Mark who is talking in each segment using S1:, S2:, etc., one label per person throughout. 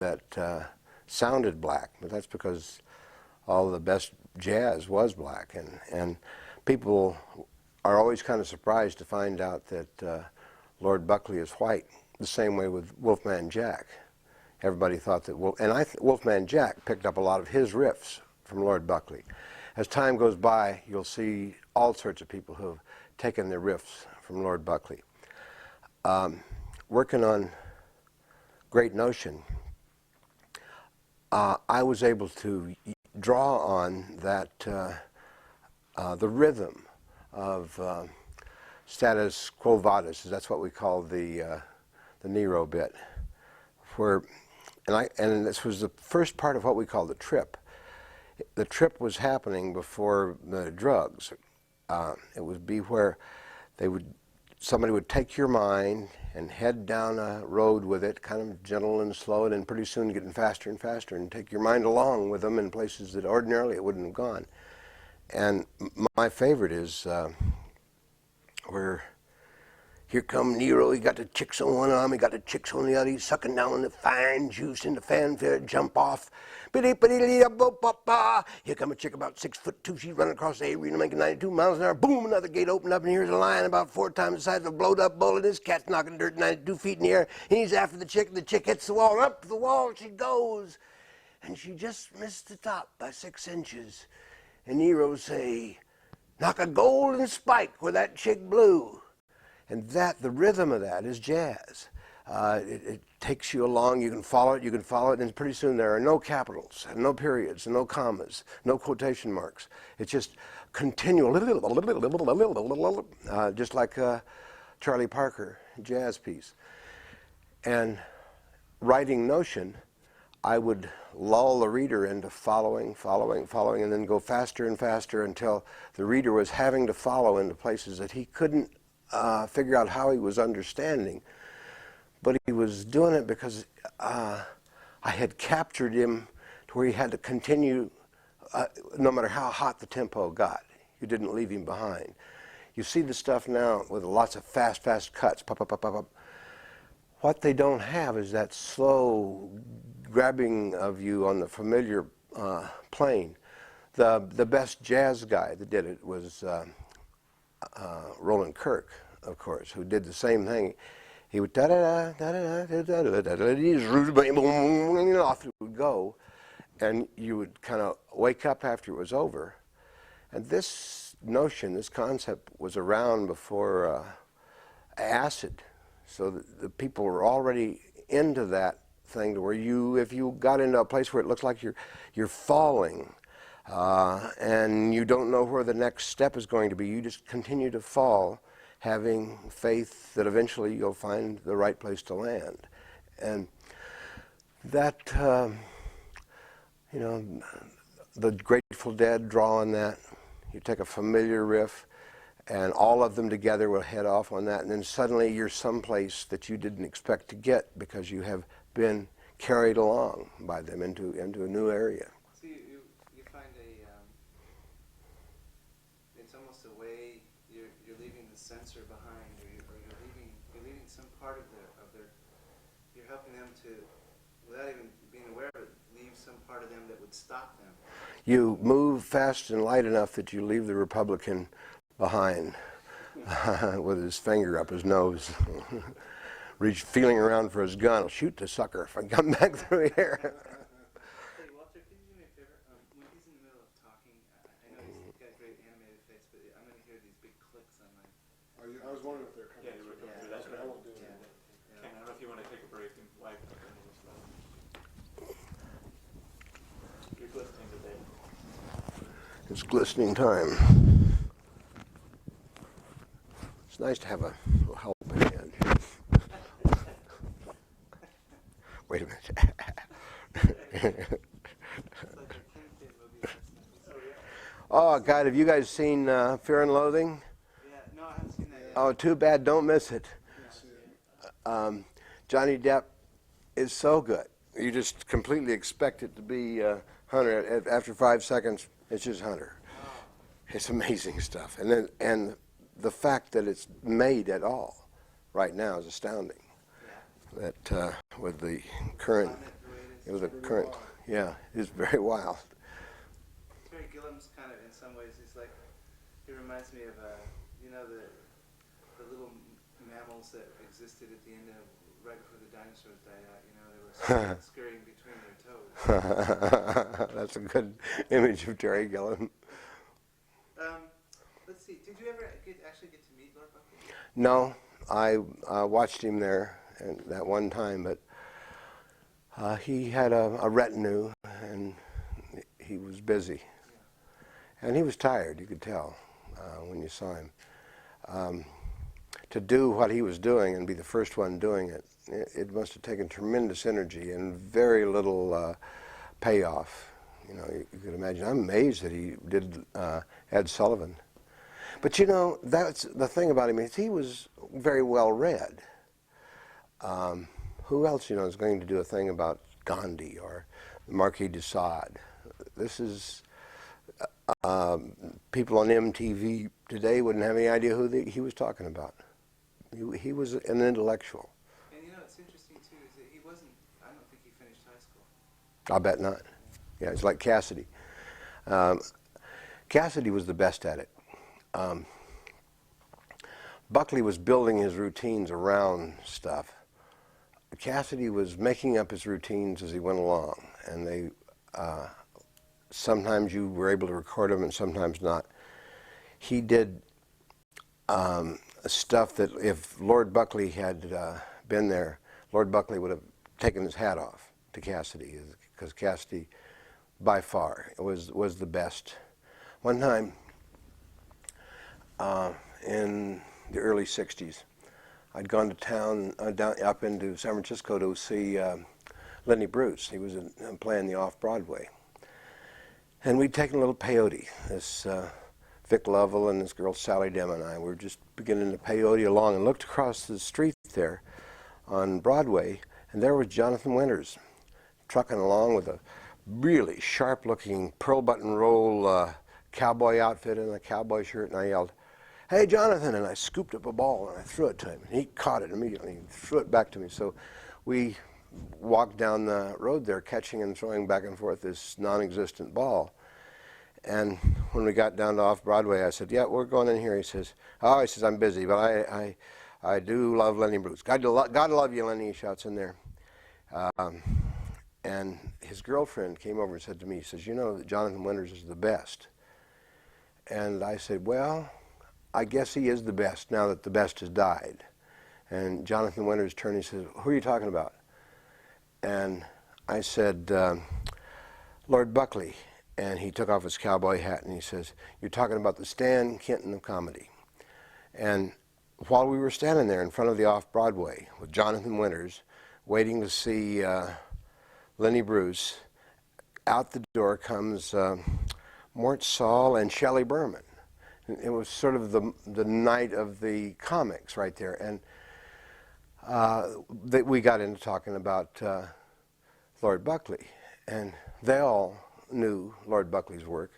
S1: that sounded black, but that's because all the best jazz was black, and people are always kind of surprised to find out that Lord Buckley is white, the same way with Wolfman Jack. Everybody thought that, Wolfman Jack picked up a lot of his riffs from Lord Buckley. As time goes by, you'll see all sorts of people who have taken their riffs from Lord Buckley. Working on Great Notion, I was able to draw on that, the rhythm of status quo vadis, that's what we call the Nero bit, and this was the first part of what we call the trip. The trip was happening before the drugs. It would be where somebody would take your mind and head down a road with it, kind of gentle and slow, and then pretty soon getting faster and faster, and take your mind along with them in places that ordinarily it wouldn't have gone. And my favorite is where here come Nero, he got the chicks on one arm, he got the chicks on the other, he's sucking down the fine juice in the fanfare, jump off. Here come a chick about 6'2", she's running across the arena making 92 miles an hour, boom, another gate opened up, and here's a lion about 4 times the size of a blowed up bull, and this cat's knocking dirt 92 feet in the air, and he's after the chick hits the wall, and up the wall she goes, and she just missed the top by 6 inches. And Nero say, knock a golden spike where that chick blew. And the rhythm of that is jazz. It takes you along, you can follow it, and pretty soon there are no capitals, and no periods, and no commas, no quotation marks. It's just continual, just like a Charlie Parker jazz piece. And writing Notion, I would lull the reader into following, and then go faster and faster until the reader was having to follow into places that he couldn't figure out how he was understanding. But he was doing it because I had captured him to where he had to continue no matter how hot the tempo got. You didn't leave him behind. You see the stuff now with lots of fast cuts, pop, pop, pop, pop, pop. What they don't have is that slow grabbing of you on the familiar plane. The best jazz guy that did it was Roland Kirk, of course, who did the same thing. He would da-da-da, da-da-da, da-da-da, off it would go, and you would kind of wake up after it was over. And this notion, this concept, was around before acid. So the people were already into that thing to where if you got into a place where it looks like you're falling, and you don't know where the next step is going to be, you just continue to fall, having faith that eventually you'll find the right place to land. And that, the Grateful Dead draw on that. You take a familiar riff, and all of them together will head off on that, and then suddenly you're someplace that you didn't expect to get because you have been carried along by them into a new area.
S2: So you find it's almost a way you're leaving the censor behind, or you're leaving some part of their you're helping them to, without even being aware of it, leave some part of them that would stop them.
S1: You move fast and light enough that you leave the Republican behind with his finger up his nose, feeling around for his gun. Shoot the sucker if I come back through here.
S2: Hey, Walter, can you do me a favor? When he's in the middle of talking, I know he's got a great animated face, but I'm going to hear these big clicks on my...
S3: I was wondering if they're coming.
S2: Yeah,
S3: That's what I won't do.
S2: Yeah.
S4: Ken, I don't know if you want to take a break and wipe up any of this stuff. You're glistening today.
S1: It's glistening time. It's nice to have a little helping hand. Wait a minute. Oh, God, have you guys seen Fear and Loathing?
S2: Yeah, no, I haven't seen that yet.
S1: Oh, too bad. Don't miss it. Johnny Depp is so good. You just completely expect it to be Hunter. After 5 seconds, it's just Hunter. It's amazing stuff. And the fact that it's made at all right now is astounding.
S2: Yeah.
S1: That with the current... It was a
S3: Pretty
S1: current.
S3: wild.
S1: Yeah, it's very wild.
S2: Terry Gilliam's kind of, in some ways, he's like, he reminds me of, you know, the little mammals that existed at the end of, right before the dinosaurs died out, you know, they were scurrying between their toes.
S1: That's a good image of Terry Gilliam.
S2: Let's see, did you ever actually get to meet Lord Buckley?
S1: No, I watched him there and that one time, but he had a retinue and he was busy. And he was tired, you could tell when you saw him. To do what he was doing and be the first one doing it, it must have taken tremendous energy and very little payoff. You know, you could imagine. I'm amazed that he did Ed Sullivan. But you know, that's the thing about him, is he was very well read. Who else, you know, is going to do a thing about Gandhi or the Marquis de Sade? This is, people on MTV today wouldn't have any idea who he was talking about. He was an intellectual.
S2: And you know, it's interesting too, is that he wasn't, I don't think he finished high school.
S1: I bet not. Yeah, it's like Cassidy. Cassidy was the best at it. Buckley was building his routines around stuff. Cassidy was making up his routines as he went along, and they sometimes you were able to record them and sometimes not. He did stuff that if Lord Buckley had been there, Lord Buckley would have taken his hat off to Cassidy, because Cassidy, by far, was the best. One time, in the early 60s, I'd gone to town, up into San Francisco to see Lenny Bruce. He was playing the Off-Broadway. And we'd taken a little peyote. This Vic Lovell and this girl Sally Dem and I were just beginning to peyote along and looked across the street there on Broadway, and there was Jonathan Winters trucking along with a really sharp-looking pearl button roll cowboy outfit and a cowboy shirt, and I yelled, "Hey, Jonathan," and I scooped up a ball and I threw it to him. And he caught it immediately and threw it back to me. So we walked down the road there, catching and throwing back and forth this non-existent ball. And when we got down to Off-Broadway, I said, "Yeah, we're going in here." He says, "Oh," he says, "I'm busy, but I do love Lenny Bruce." God love you, Lenny," he shouts in there. And his girlfriend came over and said to me, he says, "You know that Jonathan Winters is the best." And I said, "Well, I guess he is the best now that the best has died." And Jonathan Winters turned and he says, "Who are you talking about?" And I said, "Lord Buckley." And he took off his cowboy hat and he says, "You're talking about the Stan Kenton of comedy." And while we were standing there in front of the Off-Broadway with Jonathan Winters, waiting to see Lenny Bruce, out the door comes Mort Saul and Shelley Berman. It was sort of the night of the comics right there. And we got into talking about Lord Buckley. And they all knew Lord Buckley's work.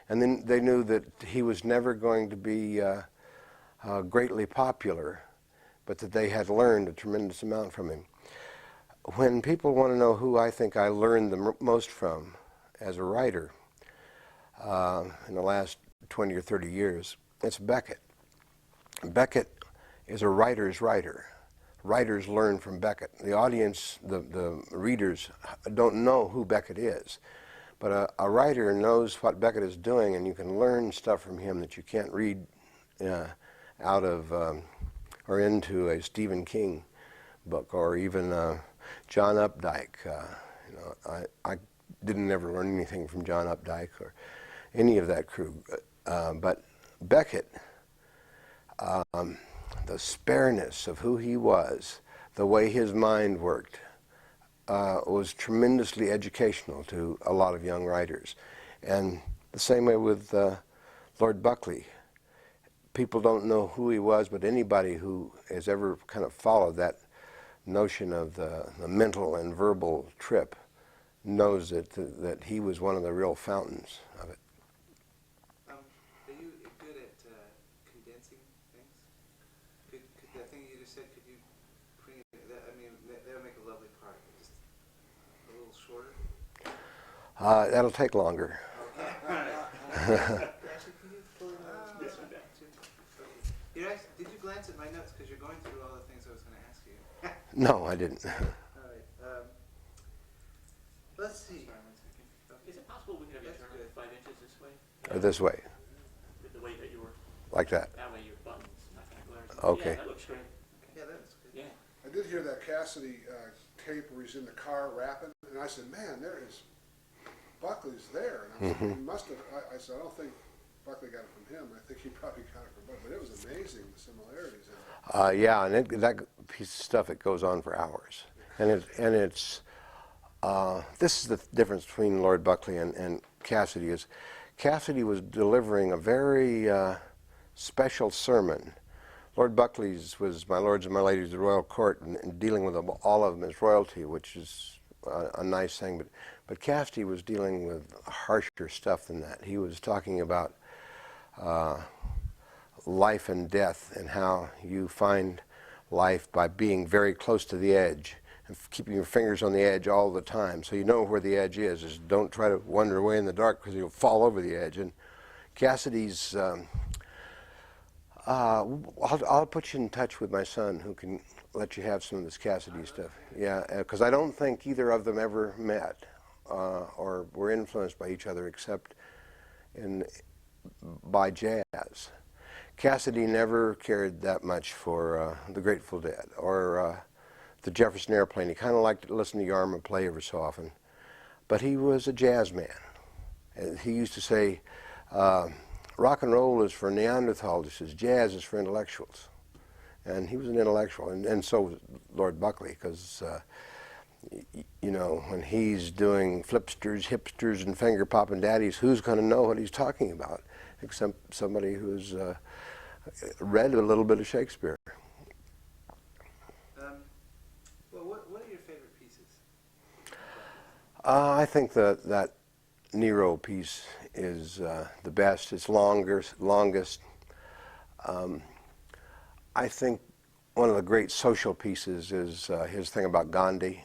S1: And then they knew that he was never going to be greatly popular, but that they had learned a tremendous amount from him. When people want to know who I think I learned the most from as a writer in the last 20 or 30 years, it's Beckett. Beckett is a writer's writer. Writers learn from Beckett. The audience, the readers, don't know who Beckett is. But a writer knows what Beckett is doing, and you can learn stuff from him that you can't read out of or into a Stephen King book, or even John Updike. You know, I didn't ever learn anything from John Updike or any of that crew. But Beckett, the spareness of who he was, the way his mind worked, was tremendously educational to a lot of young writers. And the same way with Lord Buckley. People don't know who he was, but anybody who has ever kind of followed that notion of the mental and verbal trip knows that he was one of the real fountains of it.
S2: Are you good at condensing things? Could that thing you just said, could you bring it, I mean, that would make a lovely part, just a little shorter?
S1: That'll take longer.
S2: Okay. All right. Ashley, can you pull it out?
S4: This one back.
S2: Okay. Did you glance at my notes? Because you're going through all the things I was going to ask you.
S1: No, I didn't.
S2: All right. Let's see.
S4: Sorry, 1 second. Is it possible we could have you
S2: That's
S4: turn
S2: good.
S4: 5 inches this way?
S1: Or this way,
S4: The way that you were.
S1: like that.
S4: That way your button's not going to glare.
S1: Okay.
S4: Yeah, that looks great.
S2: Yeah, that's good.
S4: Yeah.
S3: I did hear that Cassidy tape where he's in the car rapping, and I said, man, there is, Buckley's there. And I said, he must have, I said, I don't think Buckley got it from him. I think he probably got it from Buckley. But it was amazing, the similarities in it.
S1: Yeah, and that piece of stuff, it goes on for hours. And it's this is the difference between Lord Buckley and Cassidy. Is Cassidy was delivering a very special sermon. Lord Buckley's was my lords and my ladies of the royal court, and dealing with all of them as royalty, which is a nice thing. But Cassidy was dealing with harsher stuff than that. He was talking about life and death, and how you find life by being very close to the edge and keeping your fingers on the edge all the time, so you know where the edge is. Just don't try to wander away in the dark, because you'll fall over the edge. And Cassidy's I'll put you in touch with my son, who can let you have some of this Cassidy stuff. Yeah, because I don't think either of them ever met or were influenced by each other, except by jazz. Cassidy never cared that much for the Grateful Dead or the Jefferson Airplane. He kind of liked to listen to Yarma play every so often, but he was a jazz man. He used to say, rock and roll is for Neanderthals, he says, jazz is for intellectuals. And he was an intellectual, and so was Lord Buckley, because, you know, when he's doing flipsters, hipsters, and finger-popping daddies, who's going to know what he's talking about, except somebody who's read a little bit of Shakespeare.
S2: Well, what are your favorite pieces?
S1: I think that Nero piece is the best. It's longest. I think one of the great social pieces is his thing about Gandhi,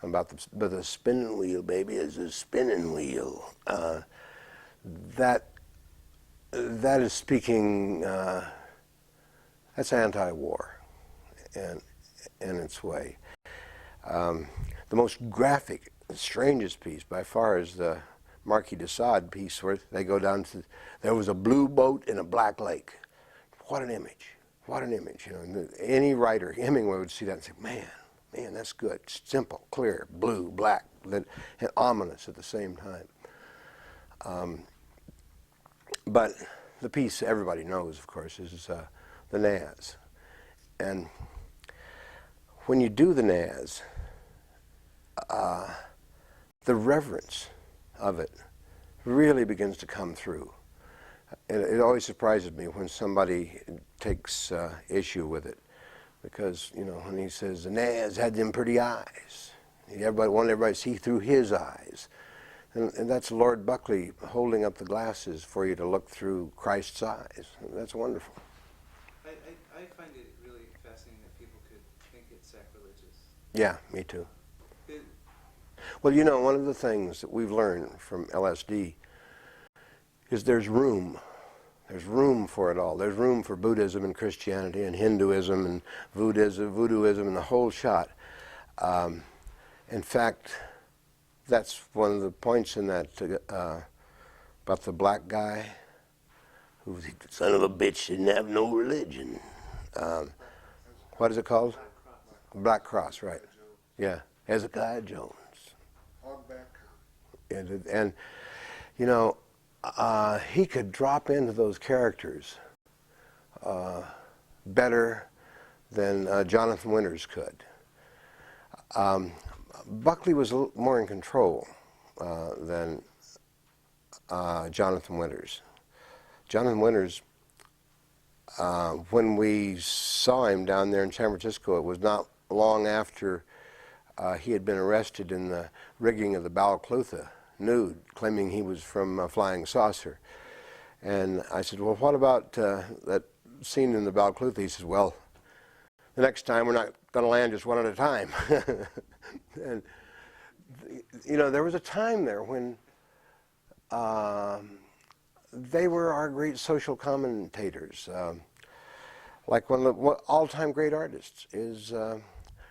S1: about the spinning wheel, baby, is a spinning wheel. That is speaking. That's anti-war, in its way. The most graphic, strangest piece by far is the Marquis de Sade piece, where they go down to, there was a blue boat in a black lake. What an image. What an image. You know, any writer, Hemingway, would see that and say, man, that's good. Simple, clear, blue, black, and ominous at the same time. But the piece everybody knows, of course, is the Naz. And when you do the Naz, the reverence of it really begins to come through. It always surprises me when somebody takes issue with it, because, you know, when he says the Naz had them pretty eyes, everybody wanted everybody to see through his eyes, and that's Lord Buckley holding up the glasses for you to look through Christ's eyes. That's wonderful.
S2: I find it really fascinating that people could think it's sacrilegious.
S1: Yeah, me too. Well, you know, one of the things that we've learned from LSD is there's room. There's room for it all. There's room for Buddhism and Christianity and Hinduism and voodooism and the whole shot. In fact, that's one of the points in that about the black guy who's the son of a bitch, didn't have no religion. What is it called? Black Cross, right. Yeah, Hezekiah Jones. And you know, he could drop into those characters better than Jonathan Winters could. Buckley was a little more in control than Jonathan Winters. Jonathan Winters, when we saw him down there in San Francisco, it was not long after he had been arrested in the rigging of the Balaclutha nude, claiming he was from a flying saucer. And I said, well, what about that scene in the Balaclutha? He says, well, the next time we're not going to land just one at a time. And you know, there was a time there when they were our great social commentators. Like one of the all-time great artists is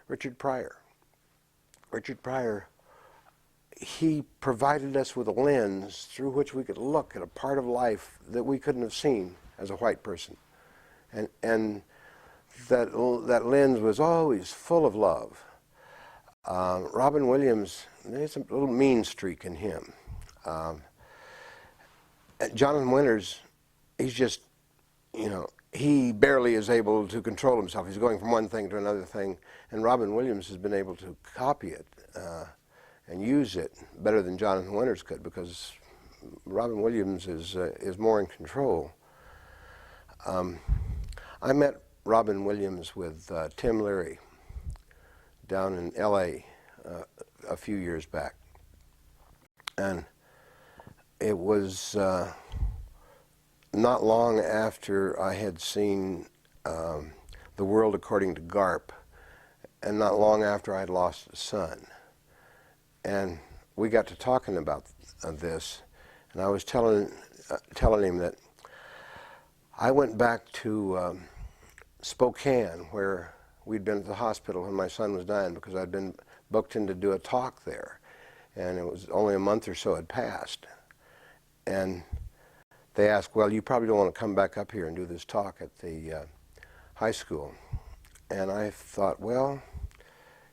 S1: Richard Pryor. Richard Pryor, he provided us with a lens through which we could look at a part of life that we couldn't have seen as a white person. And that lens was always full of love. Robin Williams, there's a little mean streak in him. Jonathan Winters, he's just, you know, he barely is able to control himself. He's going from one thing to another thing, and Robin Williams has been able to copy it and use it better than Jonathan Winters could, because Robin Williams is more in control. I met Robin Williams with Tim Leary down in L.A. A few years back, and it was not long after I had seen The World According to Garp, and not long after I had lost a son. And we got to talking about this, and I was telling him that I went back to Spokane, where we'd been at the hospital when my son was dying, because I'd been booked in to do a talk there, and it was only a month or so had passed. And they asked, well, you probably don't want to come back up here and do this talk at the high school. And I thought, well,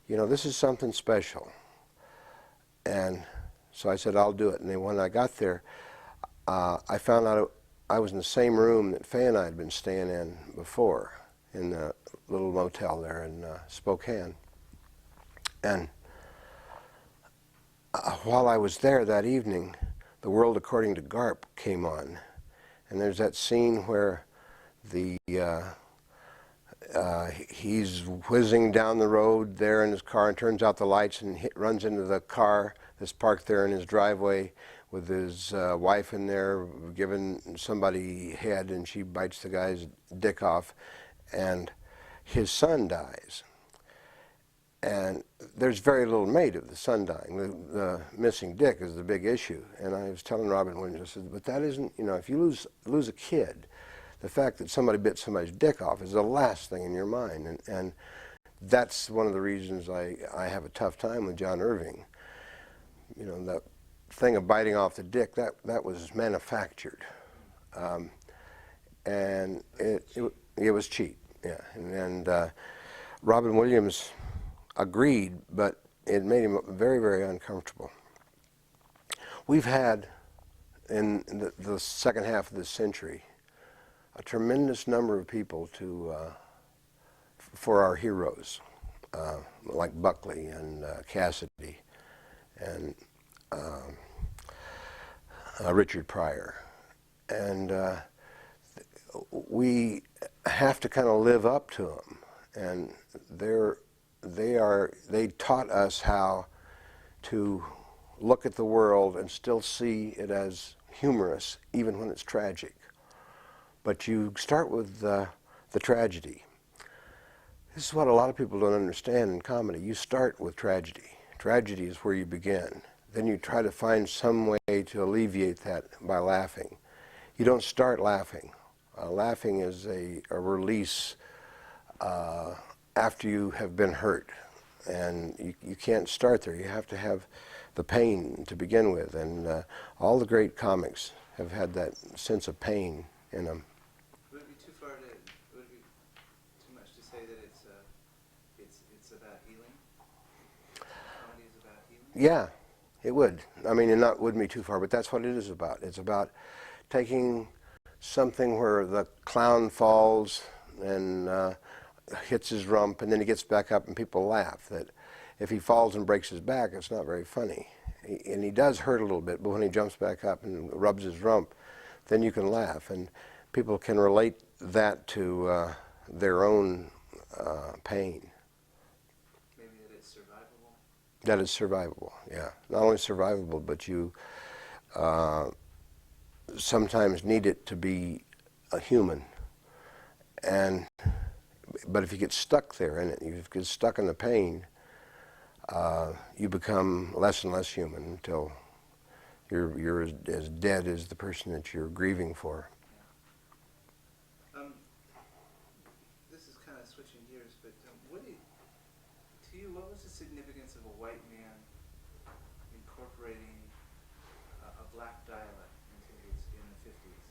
S1: you know, this is something special. And so I said, I'll do it. And then when I got there, I found out I was in the same room that Faye and I had been staying in before, in the little motel there in Spokane. And while I was there that evening, The World According to Garp came on. And there's that scene where he's whizzing down the road there in his car and turns out the lights and runs into the car that's parked there in his driveway with his wife in there giving somebody head, and she bites the guy's dick off, and his son dies. And there's very little made of the son dying. The missing dick is the big issue. And I was telling Robin Williams, I said, but that isn't, you know, if you lose a kid, the fact that somebody bit somebody's dick off is the last thing in your mind. And that's one of the reasons I have a tough time with John Irving. You know, that thing of biting off the dick, that was manufactured. And it was cheap, yeah. And Robin Williams agreed, but it made him very, very uncomfortable. We've had, in the second half of this century, a tremendous number of people for our heroes, like Buckley and Cassidy and Richard Pryor. And we have to kind of live up to them. And they taught us how to look at the world and still see it as humorous, even when it's tragic. But you start with the tragedy. This is what a lot of people don't understand in comedy. You start with tragedy. Tragedy is where you begin. Then you try to find some way to alleviate that by laughing. You don't start laughing. Laughing is a release after you have been hurt, and you can't start there. You have to have the pain to begin with, and all the great comics have had that sense of pain in them.
S2: Would it be too much to say that it's about healing? Comedy is about healing?
S1: Yeah, it would. I mean, it wouldn't be too far, but that's what it is about. It's about taking something where the clown falls and hits his rump, and then he gets back up and people laugh. That if he falls and breaks his back, it's not very funny. And he does hurt a little bit, but when he jumps back up and rubs his rump, then you can laugh. And people can relate that to their own pain.
S2: Maybe that it's survivable?
S1: That is survivable, yeah. Not only survivable, but you sometimes need it to be a human. But if you get stuck there in it, you get stuck in the pain, you become less and less human until you're as dead as the person that you're grieving for.
S2: This is kind of switching gears, but to you, what was the significance of a white man incorporating a black dialect in the 50s?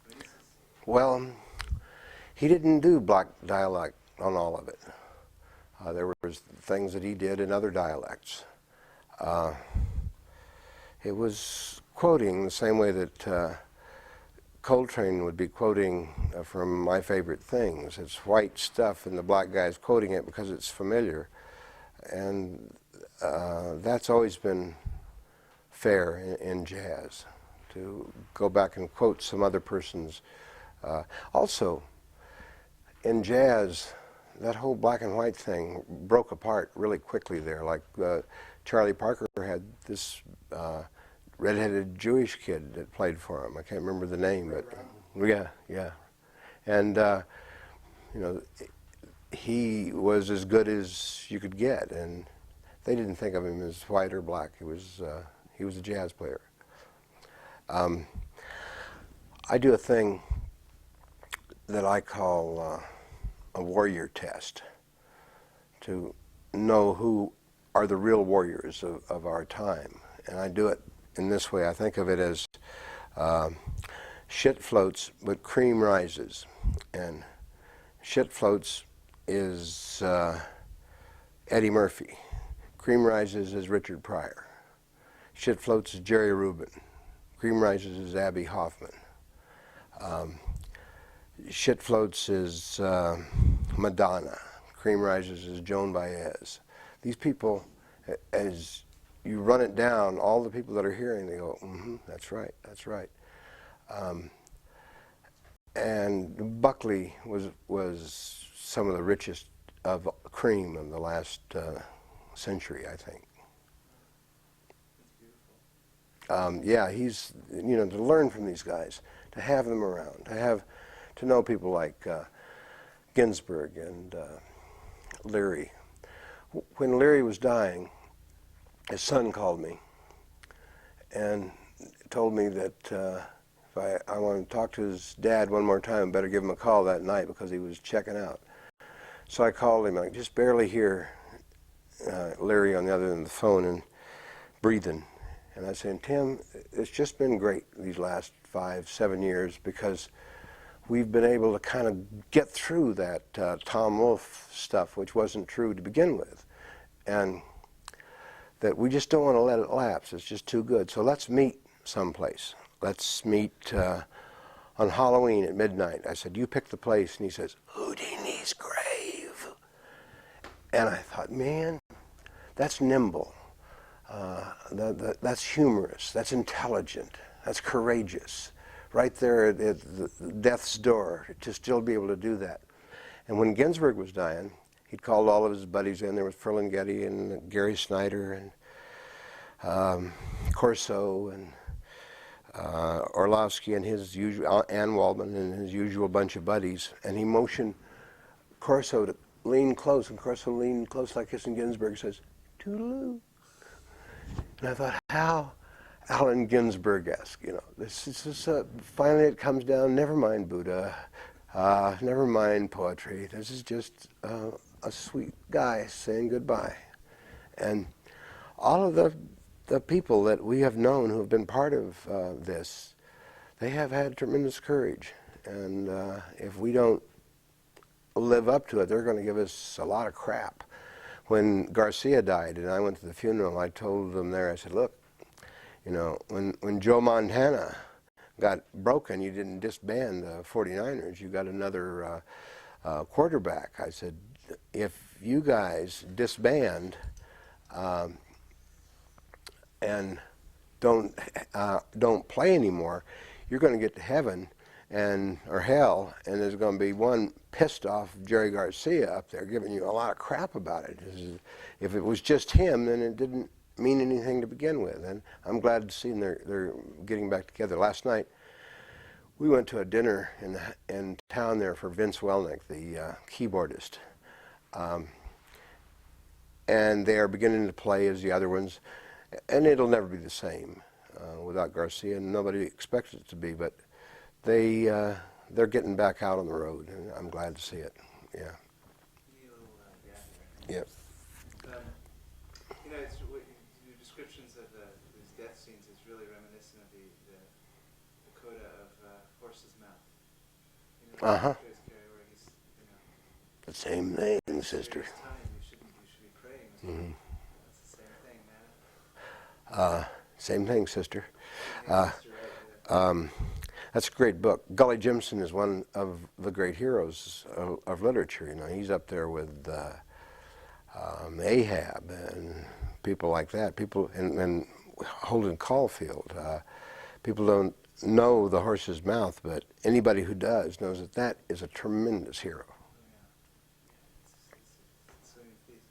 S2: I mean, this is,
S1: Well, he didn't do black dialect on all of it. There was things that he did in other dialects. It was quoting the same way that Coltrane would be quoting from My Favorite Things. It's white stuff and the black guy's quoting it because it's familiar. And that's always been fair in jazz, to go back and quote some other person's. Also, in jazz, that whole black and white thing broke apart really quickly there. Like Charlie Parker had this redheaded Jewish kid that played for him. I can't remember the name, but yeah. And you know, he was as good as you could get, and they didn't think of him as white or black. He was a jazz player. I do a thing that I call a warrior test, to know who are the real warriors of our time. And I do it in this way. I think of it as shit floats, but cream rises. And shit floats is Eddie Murphy. Cream rises is Richard Pryor. Shit floats is Jerry Rubin. Cream rises is Abby Hoffman. Shit floats is Madonna. Cream rises is Joan Baez. These people, as you run it down, all the people that are hearing, they go, that's right, that's right. And Buckley was some of the richest of cream in the last century, I think. Yeah, he's, to learn from these guys, to have them around, to know people like Ginsberg and Leary. When Leary was dying, his son called me and told me that if I wanted to talk to his dad one more time, I better give him a call that night because he was checking out. So I called him, and I could just barely hear Leary on the other end of the phone and breathing. And I said, Tim, it's just been great these last 5-7 years because we've been able to kind of get through that Tom Wolfe stuff, which wasn't true to begin with. And that we just don't want to let it lapse. It's just too good. So let's meet someplace. Let's meet on Halloween at midnight. I said, you pick the place. And he says, Houdini's grave. And I thought, man, that's nimble. That's humorous. That's intelligent. That's courageous. Right there at the death's door, to still be able to do that. And when Ginsberg was dying, he'd called all of his buddies in. There was Ferlinghetti and Gary Snyder and Corso and Orlovsky and his usual, Ann Waldman and his usual bunch of buddies. And he motioned Corso to lean close, and Corso leaned close like this, and Ginsberg says, toodaloo. And I thought, how Allen Ginsberg-esque, this is finally it comes down, never mind Buddha, never mind poetry. This is just a sweet guy saying goodbye. And all of the people that we have known who have been part of this, they have had tremendous courage. And if we don't live up to it, they're going to give us a lot of crap. When Garcia died and I went to the funeral, I told them there, I said, look, when Joe Montana got broken, you didn't disband the 49ers. You got another quarterback. I said, if you guys disband and don't play anymore, you're going to get to heaven or hell, and there's going to be one pissed off Jerry Garcia up there giving you a lot of crap about it. If it was just him, then it didn't mean anything to begin with. And I'm glad to see them. They're getting back together. Last night, we went to a dinner in town there for Vince Welnick, the keyboardist. and they are beginning to play as the other ones, and it'll never be the same without Garcia, and nobody expects it to be, but they're getting back out on the road, and I'm glad to see it. Yeah. Yep.
S2: You know, your descriptions of these death scenes is really reminiscent of the coda of Horse's Mouth. You know,
S1: Uh-huh.
S2: where he's, you know,
S1: The same thing, sister.
S2: it's time you should be praying.
S1: Mhm.
S2: That's the same thing, man.
S1: Same thing, sister.
S2: Yeah, sister, right,
S1: That's a great book. Gully Jimson is one of the great heroes of literature. You know, he's up there with Ahab and people like that. People and Holden Caulfield. People don't know The Horse's Mouth, but anybody who does knows that that is a tremendous hero.
S2: It's so neat.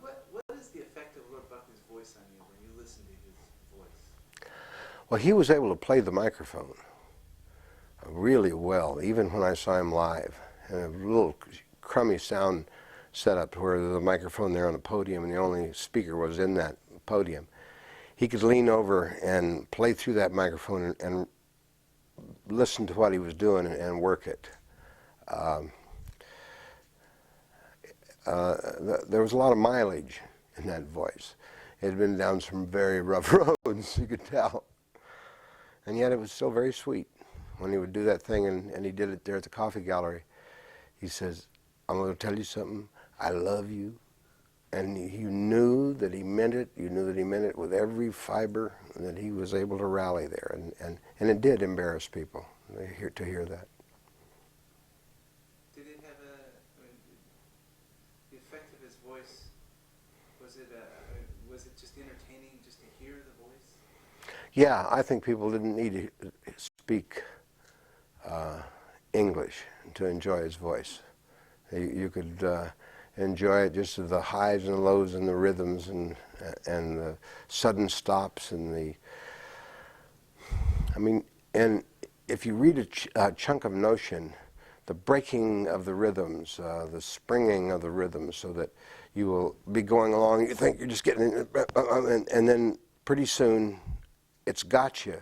S2: What is the effect of Lord Buckley's voice on you when you listen to his voice?
S1: Well, he was able to play the microphone really well, even when I saw him live. And a little crummy sound setup where the microphone there on the podium and the only speaker was in that podium. He could lean over and play through that microphone and listen to what he was doing and work it. There was a lot of mileage in that voice. It had been down some very rough roads, you could tell. And yet it was still very sweet. When he would do that thing, and he did it there at the Coffee Gallery, he says, "I'm going to tell you something. I love you." And you knew that he meant it. You knew that he meant it with every fiber, and that he was able to rally there. And it did embarrass people to hear that.
S2: Did it have the effect of his voice, was it just entertaining just to hear the voice?
S1: Yeah, I think people didn't need to speak English to enjoy his voice. You could enjoy it just of the highs and lows and the rhythms and the sudden stops and and if you read a chunk of notion, the breaking of the rhythms, the springing of the rhythms, so that you will be going along, you think you're just getting, and then pretty soon it's got you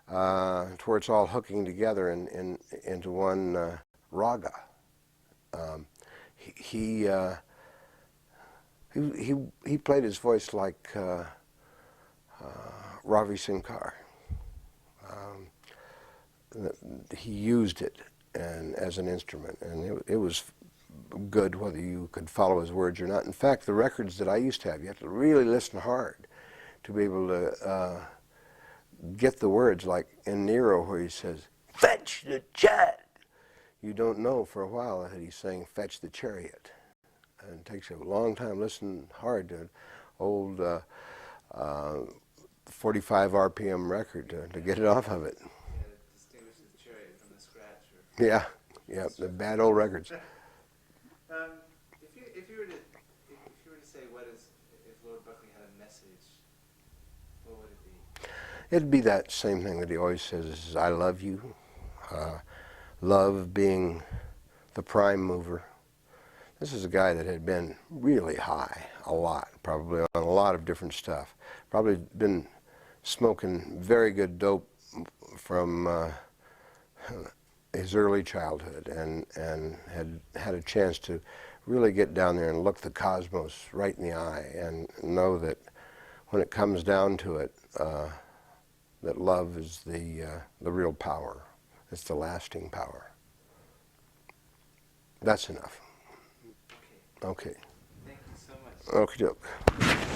S1: to where it's all hooking together into one raga. He played his voice like Ravi Shankar. He used it as an instrument, and it was good whether you could follow his words or not. In fact, the records that I used to have, you have to really listen hard to be able to get the words, like in Nero where he says, "Fetch the chariot." You don't know for a while that he's saying, "Fetch the chariot." And it takes you a long time. Listen hard to an old 45 RPM record to get it off of it.
S2: Yeah, to distinguish the chariot from the scratch. Or
S1: Yeah, the bad old records.
S2: If you were to say if Lord Buckley had a message, what would it be?
S1: It'd be that same thing that he always says, is "I love you." Love being the prime mover. This is a guy that had been really high a lot, probably on a lot of different stuff. Probably been smoking very good dope from his early childhood, and had a chance to really get down there and look the cosmos right in the eye and know that when it comes down to it, that love is the real power. It's the lasting power. That's enough.
S2: Okay.
S1: Okay.
S2: Thank you so much.
S1: Okie doke.